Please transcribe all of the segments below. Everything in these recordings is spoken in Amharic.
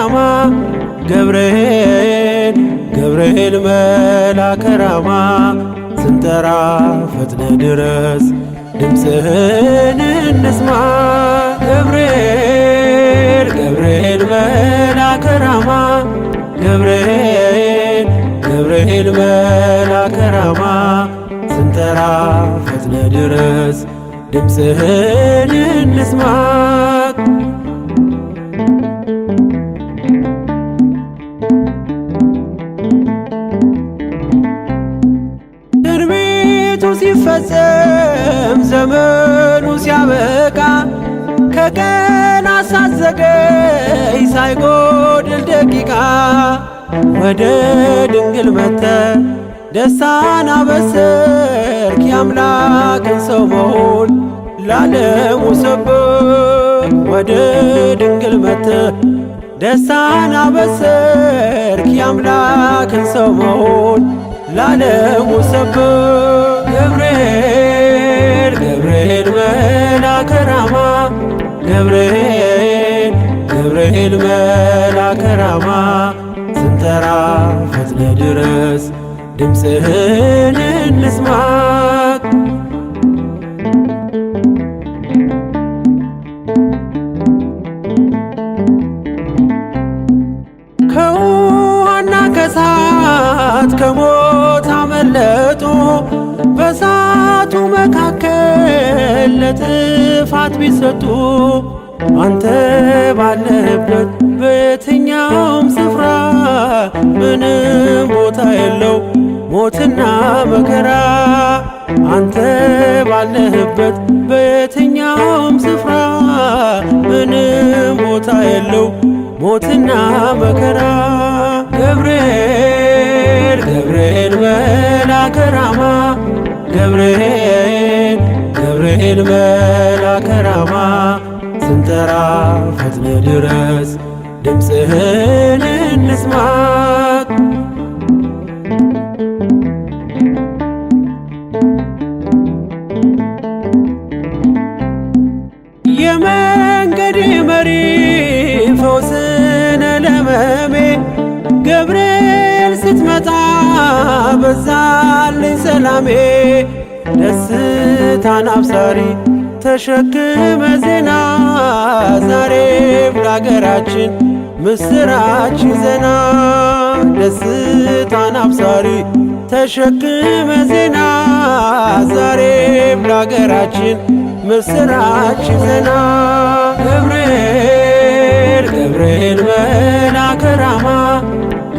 ራማ ገብርኤል ገብርኤል መልአከ ራማ ስንጠራ ፈጥነ ድረስ ድምፅህን እንስማ ገብርኤል ገብርኤል መልአከ ራማ ገብርኤል ገብርኤል መልአከ ራማ ስንጠራ ፈጥነ ድረስ ድምፅህን እንስማ ትንቢቱ ሲፈጸም ዘመኑ ሲያበቃ ከቀናት ሳትዘገይ ሳይጎድል ደቂቃ ወደ ድንግል መጥተህ ደስታን አበሰርክ የአምላክን ሰው መሆን ለዓለሙ ሰበክ ወደ ድንግል መጥተህ ደስታን አበሰርክ የአምላክን ሰው መሆን ለዓለሙ ሰበክ ገብርኤል ገብርኤል መልአከ ራማ ገብርኤል ገብርኤል መልአከ ራማ ስንጠራ ፈጥነ ድረስ ድምፅህን እንስማ ከውሃና ከእሳት ከሞት አመለጡ በእሳቱ መካከል ለጥፋት ቢሰጡ አንተ ባለህበት በየትኛውም ስፍራ ምንም ቦታ የለው ሞትና መከራ አንተ ባለህበት በየትኛውም ስፍራ ምንም ቦታ የለው ሞትና መከራ ገብርኤል ገብርኤል መልአከ ራማ ገብርኤል ገብርኤል መልአከ ራማ ስንጠራ ፈጥነ ድረስ ድምፅህን እንስማ የመንገዴ መሪ ፈውስነ ለሕመሜ ገብርኤል ስትመጣ በዛልኝ ሰላሜ ደስታን አብሳሪ ተሸክመ ዜና ዛሬም ለአገራችን ምስራች ይዘና ደስታን አብሳሪ ተሸክመ ዜና ዛሬም ለአገራችን ምስራች ይዘና ገብርኤል ገብርኤል መልአከ ራማ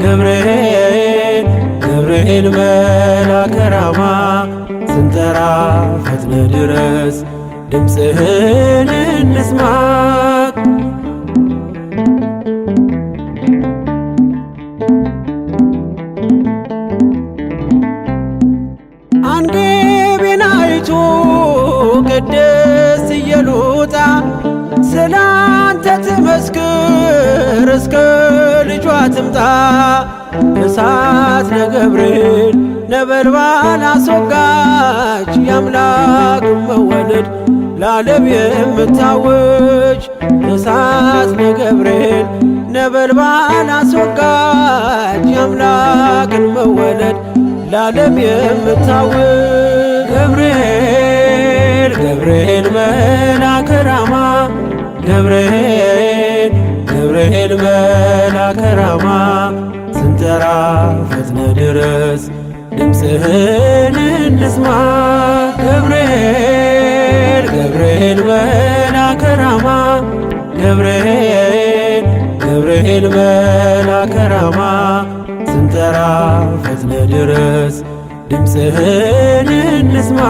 ገብርኤል ገብርኤል መልአከ ራማ ስንጠራ ፈጥነ ድረስ ድምፅህን እንስማ አንገቤን አይቶ ቅድስት ኢየሉጣ ስላንተ ትመስክር እስከ ልጇ ትምጣ እሳት ነገብርኤል ነበልባል አስወጋች የአምላክን መወለድ ለዓለም የምታውጅ እሳት ነገብርኤል ነበልባል አስወጋች የአምላክን መወለድ ለዓለም የምታውጅ ገብርኤል ገብርኤል መልአከ ራማ ገብርኤል ገብርኤል መልአከ ራማ ስንጠራ ፈጥነ ድረስ ድምፅህን እንስማ ገብርኤል ገብርኤል መልአከ ራማ ገብርኤል ገብርኤል መልአከ ራማ ስንጠራ ፈጥነ ድረስ ድምፅህን እንስማ